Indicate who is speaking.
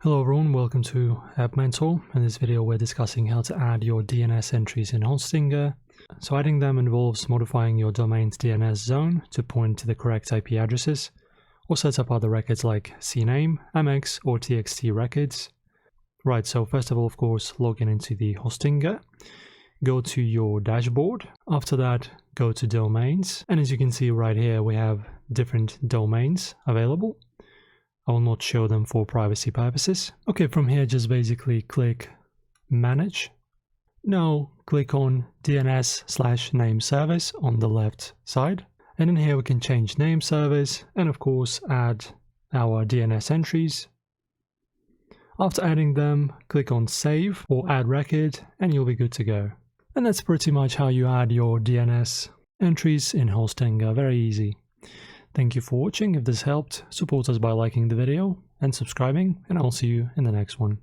Speaker 1: Hello everyone, welcome to App Mentor. In this video we're discussing how to add your DNS entries in Hostinger. So adding them involves modifying your domain's DNS zone to point to the correct IP addresses, or set up other records like CNAME, MX or TXT records. Right, so first of all, of course, log in into the Hostinger. Go to your dashboard. After that, go to domains. And as you can see right here, we have different domains available. I will not show them for privacy purposes. Okay, from here, just basically click Manage. Now click on DNS/name service on the left side. And in here we can change name service and of course add our DNS entries. After adding them, click on Save or Add Record and you'll be good to go. And that's pretty much how you add your DNS entries in Hostinger. Very easy. Thank you for watching. If this helped, support us by liking the video and subscribing, and I'll see you in the next one.